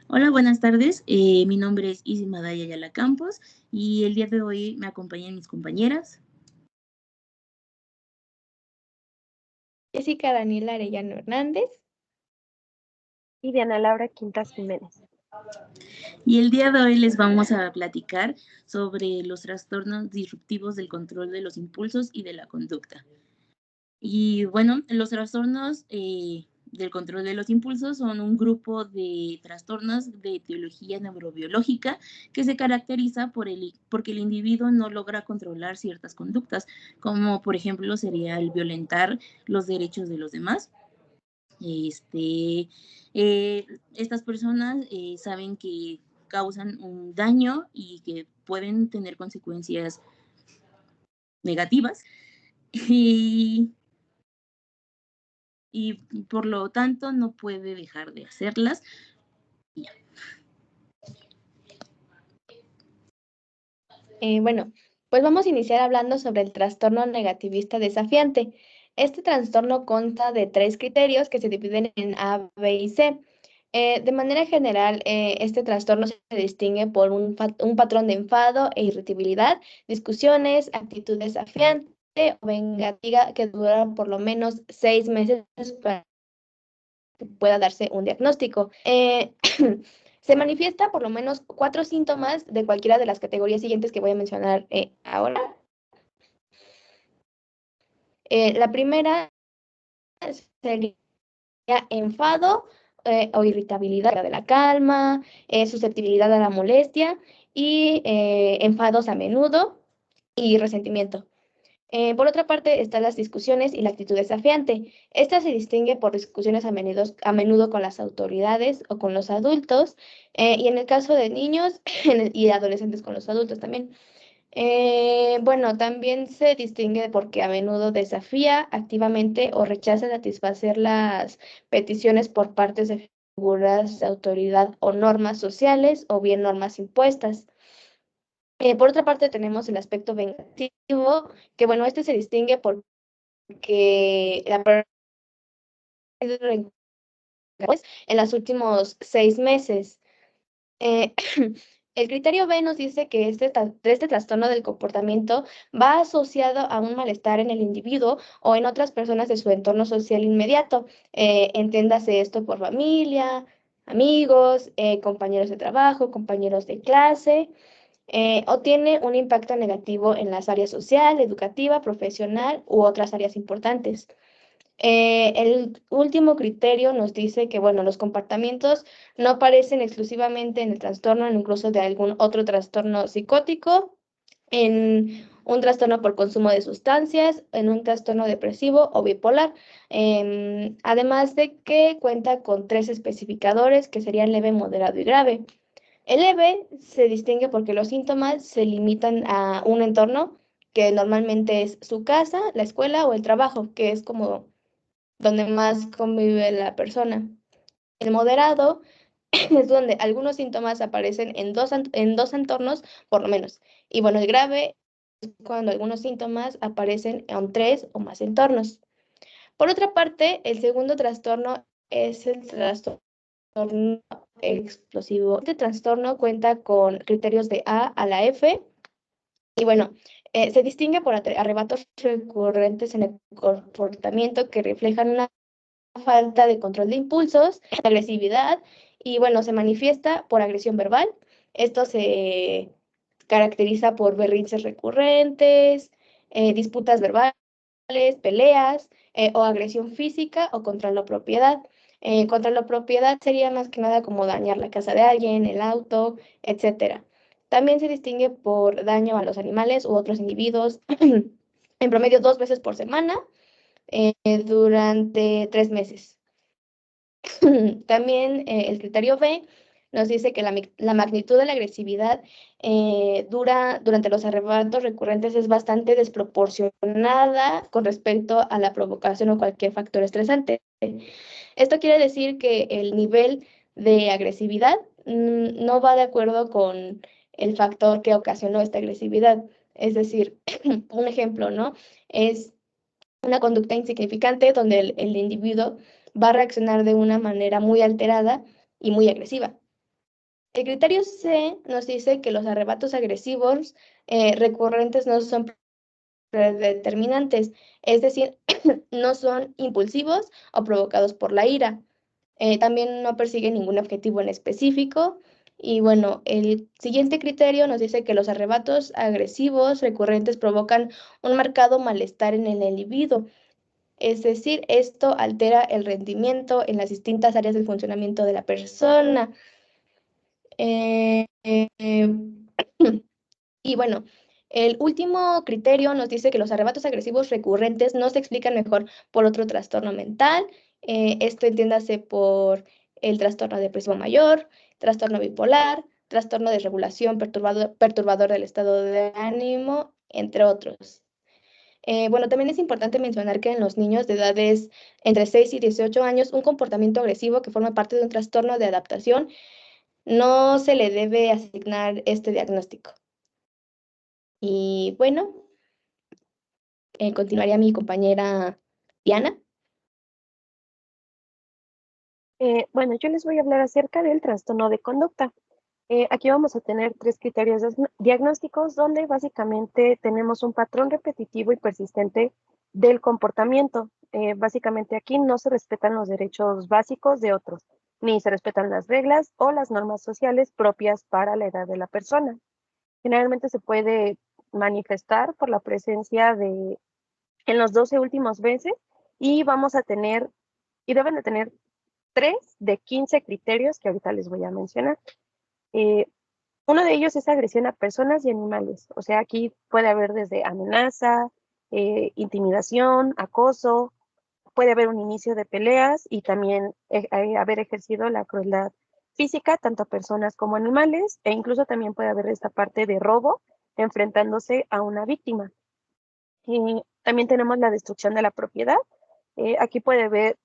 Hola, buenas tardes. Mi nombre es Isma Daya Ayala Campos y el día de hoy me acompañan mis compañeras. Jessica Daniela Arellano Hernández. Y Diana Laura Quintas Jiménez. Y el día de hoy les vamos a platicar sobre los trastornos disruptivos del control de los impulsos y de la conducta. Y bueno, los trastornos del control de los impulsos son un grupo de trastornos de etiología neurobiológica que se caracteriza porque el individuo no logra controlar ciertas conductas, como por ejemplo sería el violentar los derechos de los demás. Este, estas personas saben que causan un daño y que pueden tener consecuencias negativas. Y por lo tanto no puede dejar de hacerlas. Bueno, pues vamos a iniciar hablando sobre el trastorno negativista desafiante. Este trastorno consta de 3 criterios que se dividen en A, B y C. De manera general, este trastorno se distingue por un patrón de enfado e irritabilidad, discusiones, actitud desafiante o vengativa que duran por lo menos 6 meses para que pueda darse un diagnóstico. Se manifiesta por lo menos 4 síntomas de cualquiera de las categorías siguientes que voy a mencionar ahora. La primera sería enfado o irritabilidad de la calma, susceptibilidad a la molestia y enfados a menudo y resentimiento. Por otra parte, están las discusiones y la actitud desafiante. Esta se distingue por discusiones a menudo con las autoridades o con los adultos, y en el caso de niños y adolescentes con los adultos también. Bueno, también se distingue porque a menudo desafía activamente o rechaza satisfacer las peticiones por partes de figuras de autoridad o normas sociales o bien normas impuestas. Por otra parte, tenemos el aspecto vengativo, que bueno, este se distingue porque la persona en los últimos 6 meses. Eh, el criterio B nos dice que este trastorno del comportamiento va asociado a un malestar en el individuo o en otras personas de su entorno social inmediato. Entiéndase esto por familia, amigos, compañeros de trabajo, compañeros de clase. O tiene un impacto negativo en las áreas social, educativa, profesional u otras áreas importantes. El último criterio nos dice que, bueno, los comportamientos no aparecen exclusivamente en el trastorno, incluso de algún otro trastorno psicótico, en un trastorno por consumo de sustancias, en un trastorno depresivo o bipolar. Además de que cuenta con 3 especificadores que serían leve, moderado y grave. El leve se distingue porque los síntomas se limitan a un entorno que normalmente es su casa, la escuela o el trabajo, que es como donde más convive la persona. El moderado es donde algunos síntomas aparecen en dos entornos, por lo menos. Y bueno, el grave es cuando algunos síntomas aparecen en 3 o más entornos. Por otra parte, el segundo trastorno es el trastorno explosivo. Este trastorno cuenta con criterios de A a la F. Y bueno, se distingue por arrebatos recurrentes en el comportamiento que reflejan una falta de control de impulsos, agresividad, y bueno, se manifiesta por agresión verbal. Esto se caracteriza por berrinches recurrentes, disputas verbales, peleas, o agresión física o contra la propiedad. Contra la propiedad sería más que nada como dañar la casa de alguien, el auto, etcétera. También se distingue por daño a los animales u otros individuos, en promedio 2 veces por semana, durante 3 meses. También el criterio B nos dice que la magnitud de la agresividad durante los arrebatos recurrentes es bastante desproporcionada con respecto a la provocación o cualquier factor estresante. Esto quiere decir que el nivel de agresividad no va de acuerdo con el factor que ocasionó esta agresividad. Es decir, un ejemplo, ¿no? Es una conducta insignificante donde el individuo va a reaccionar de una manera muy alterada y muy agresiva. El criterio C nos dice que los arrebatos agresivos recurrentes no son predeterminantes, es decir, no son impulsivos o provocados por la ira. También no persigue ningún objetivo en específico. Y bueno, el siguiente criterio nos dice que los arrebatos agresivos recurrentes provocan un marcado malestar en el individuo. Es decir, esto altera el rendimiento en las distintas áreas del funcionamiento de la persona. Eh, eh, y bueno, el último criterio nos dice que los arrebatos agresivos recurrentes no se explican mejor por otro trastorno mental. Esto entiéndase por el trastorno depresivo mayor, trastorno bipolar, trastorno de regulación perturbador del estado de ánimo, entre otros. Bueno, también es importante mencionar que en los niños de edades entre 6 y 18 años, un comportamiento agresivo que forma parte de un trastorno de adaptación no se le debe asignar este diagnóstico. Y bueno, continuaría mi compañera Diana. Bueno, yo les voy a hablar acerca del trastorno de conducta. Aquí vamos a tener 3 criterios diagnósticos donde básicamente tenemos un patrón repetitivo y persistente del comportamiento. Básicamente aquí no se respetan los derechos básicos de otros, ni se respetan las reglas o las normas sociales propias para la edad de la persona. Generalmente se puede manifestar por la presencia en los 12 últimos meses y vamos a tener, y deben de tener 3 de 15 criterios que ahorita les voy a mencionar. Uno de ellos es agresión a personas y animales. O sea, aquí puede haber desde amenaza, intimidación, acoso, puede haber un inicio de peleas y también haber ejercido la crueldad física, tanto a personas como animales, e incluso también puede haber esta parte de robo enfrentándose a una víctima. También tenemos la destrucción de la propiedad. Aquí puede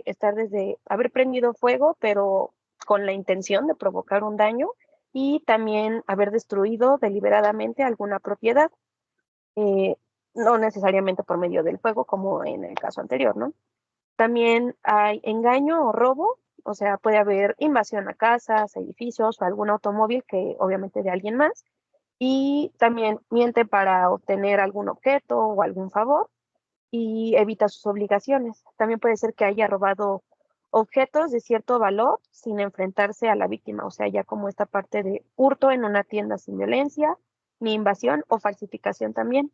estar desde haber prendido fuego, pero con la intención de provocar un daño, y también haber destruido deliberadamente alguna propiedad, no necesariamente por medio del fuego, como en el caso anterior, ¿no? También hay engaño o robo, o sea, puede haber invasión a casas, edificios o algún automóvil que obviamente de alguien más, y también miente para obtener algún objeto o algún favor y evita sus obligaciones. También puede ser que haya robado objetos de cierto valor sin enfrentarse a la víctima, o sea, ya como esta parte de hurto en una tienda sin violencia, ni invasión o falsificación también.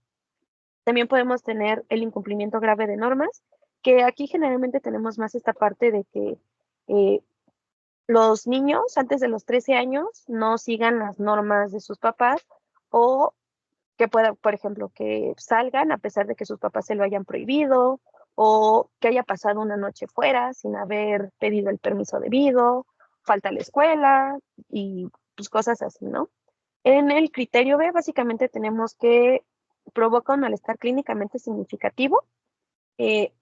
También podemos tener el incumplimiento grave de normas, que aquí generalmente tenemos más esta parte de que los niños antes de los 13 años no sigan las normas de sus papás, o que pueda, por ejemplo, que salgan a pesar de que sus papás se lo hayan prohibido, o que haya pasado una noche fuera sin haber pedido el permiso debido, falta a la escuela y pues cosas así, ¿no? En el criterio B básicamente tenemos que provoca un malestar clínicamente significativo, eh,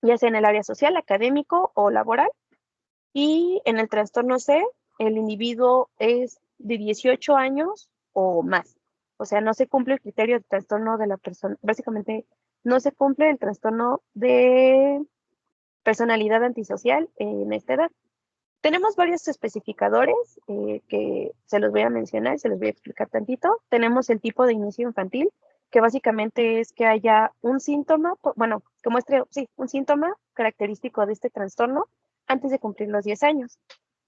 ya sea en el área social, académico o laboral. Y en el trastorno C, el individuo es de 18 años o más. O sea, no se cumple el criterio de trastorno de la persona, básicamente no se cumple el trastorno de personalidad antisocial en esta edad. Tenemos varios especificadores que se los voy a mencionar y se los voy a explicar tantito. Tenemos el tipo de inicio infantil, que básicamente es que haya un síntoma, bueno, que muestre, sí, un síntoma característico de este trastorno antes de cumplir los 10 años.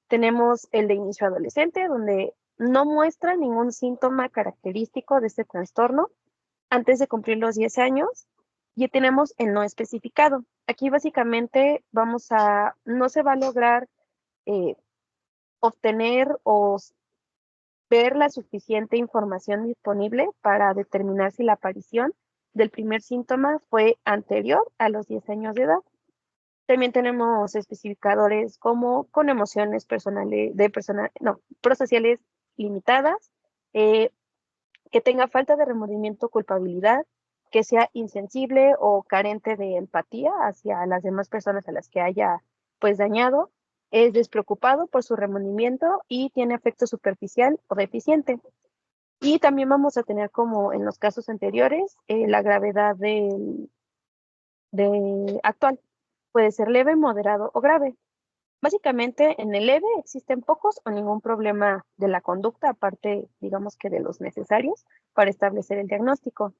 Tenemos el de inicio adolescente, donde no muestra ningún síntoma característico de este trastorno antes de cumplir los 10 años. Y tenemos el no especificado. Aquí básicamente no se va a lograr obtener o ver la suficiente información disponible para determinar si la aparición del primer síntoma fue anterior a los 10 años de edad. También tenemos especificadores como con emociones prosociales limitadas, que tenga falta de remordimiento o culpabilidad, que sea insensible o carente de empatía hacia las demás personas a las que haya pues dañado, es despreocupado por su remordimiento y tiene afecto superficial o deficiente. Y también vamos a tener, como en los casos anteriores, la gravedad actual. Puede ser leve, moderado o grave. Básicamente, en el leve existen pocos o ningún problema de la conducta, aparte, digamos que de los necesarios para establecer el diagnóstico.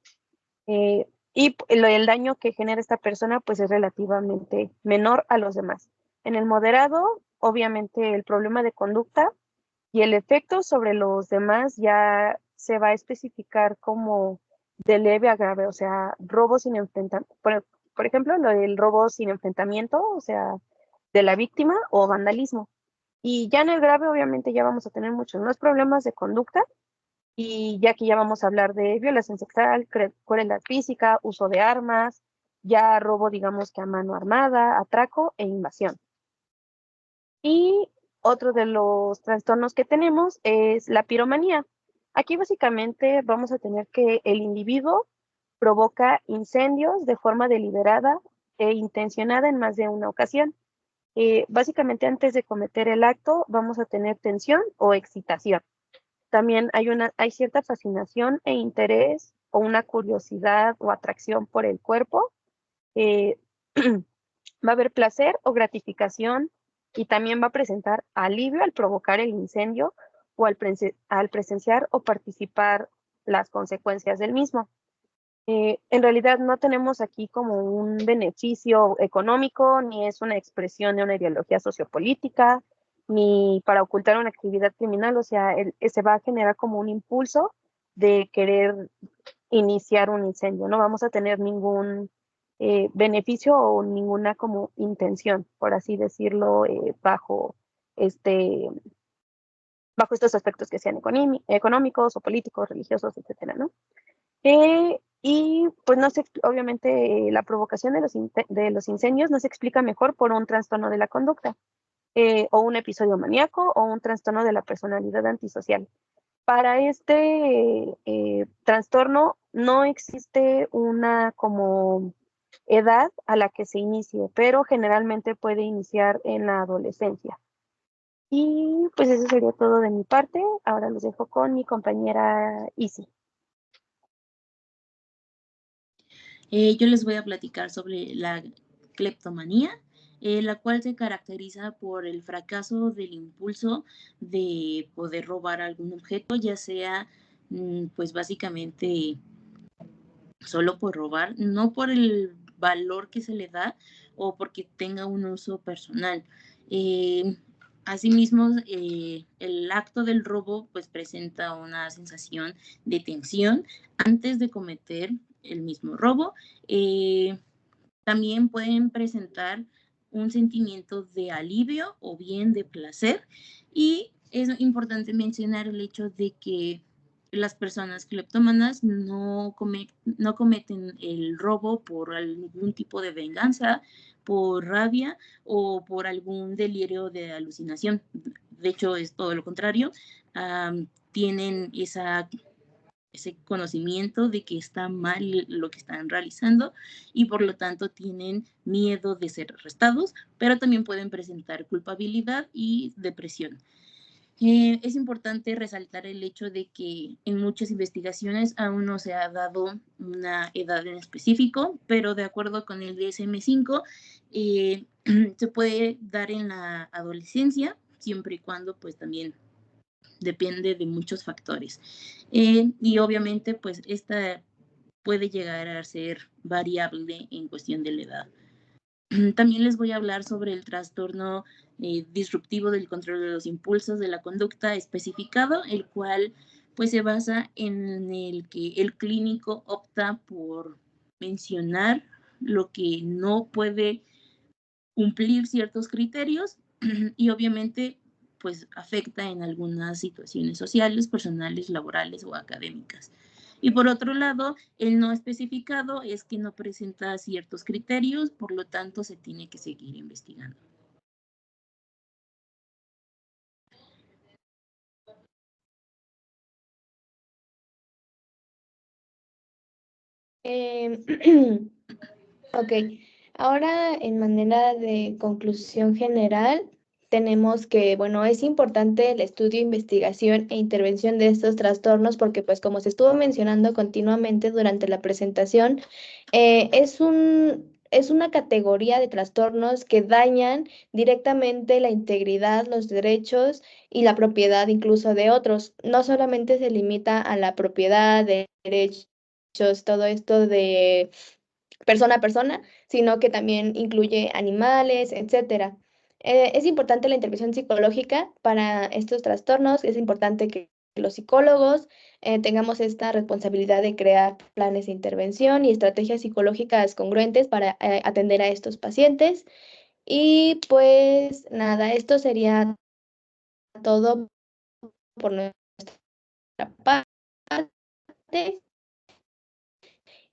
El daño que genera esta persona, pues es relativamente menor a los demás. En el moderado, obviamente, el problema de conducta y el efecto sobre los demás ya se va a especificar como de leve a grave, o sea, robo sin enfrentamiento, por ejemplo, lo del robo sin enfrentamiento, o sea, de la víctima o vandalismo. Y ya en el grave, obviamente, ya vamos a tener muchos más problemas de conducta, y ya que ya vamos a hablar de violación sexual, crueldad física, uso de armas, ya robo, digamos que a mano armada, atraco e invasión. Y otro de los trastornos que tenemos es la piromanía. Aquí básicamente vamos a tener que el individuo provoca incendios de forma deliberada e intencionada en más de una ocasión. Básicamente antes de cometer el acto vamos a tener tensión o excitación. También hay cierta fascinación e interés o una curiosidad o atracción por el cuerpo. Va a haber placer o gratificación y también va a presentar alivio al provocar el incendio o al presenciar o participar las consecuencias del mismo. En realidad no tenemos aquí como un beneficio económico, ni es una expresión de una ideología sociopolítica, ni para ocultar una actividad criminal, o sea, se va a generar como un impulso de querer iniciar un incendio, no vamos a tener ningún beneficio o ninguna como intención, por así decirlo, bajo estos aspectos que sean económicos o políticos, religiosos, etcétera, ¿no? Y pues no sé, obviamente la provocación de los incendios no se explica mejor por un trastorno de la conducta, o un episodio maníaco o un trastorno de la personalidad antisocial. Para este trastorno no existe una como edad a la que se inicie, pero generalmente puede iniciar en la adolescencia. Y pues eso sería todo de mi parte. Ahora los dejo con mi compañera Isi. Yo les voy a platicar sobre la cleptomanía, la cual se caracteriza por el fracaso del impulso de poder robar algún objeto, ya sea pues básicamente solo por robar, no por el valor que se le da o porque tenga un uso personal. Asimismo, el acto del robo pues presenta una sensación de tensión antes de cometer el mismo robo. También pueden presentar un sentimiento de alivio o bien de placer, y es importante mencionar el hecho de que las personas cleptómanas no cometen el robo por algún tipo de venganza, por rabia o por algún delirio de alucinación. De hecho, es todo lo contrario. Tienen ese conocimiento de que está mal lo que están realizando y por lo tanto tienen miedo de ser arrestados, pero también pueden presentar culpabilidad y depresión. Es importante resaltar el hecho de que en muchas investigaciones aún no se ha dado una edad en específico, pero de acuerdo con el DSM-5 se puede dar en la adolescencia, siempre y cuando pues también depende de muchos factores. Y obviamente pues esta puede llegar a ser variable en cuestión de la edad. También les voy a hablar sobre el trastorno disruptivo del control de los impulsos de la conducta especificado, el cual pues se basa en el que el clínico opta por mencionar lo que no puede cumplir ciertos criterios y obviamente pues afecta en algunas situaciones sociales, personales, laborales o académicas. Y por otro lado, el no especificado es que no presenta ciertos criterios, por lo tanto se tiene que seguir investigando. Ok, ahora en manera de conclusión general, tenemos que, bueno, es importante el estudio, investigación e intervención de estos trastornos porque, pues, como se estuvo mencionando continuamente durante la presentación, es es una categoría de trastornos que dañan directamente la integridad, los derechos y la propiedad incluso de otros. No solamente se limita a la propiedad, de derechos, todo esto de persona a persona, sino que también incluye animales, etcétera. Es importante la intervención psicológica para estos trastornos, es importante que los psicólogos tengamos esta responsabilidad de crear planes de intervención y estrategias psicológicas congruentes para atender a estos pacientes. Y pues nada, esto sería todo por nuestra parte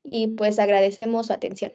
y pues agradecemos su atención.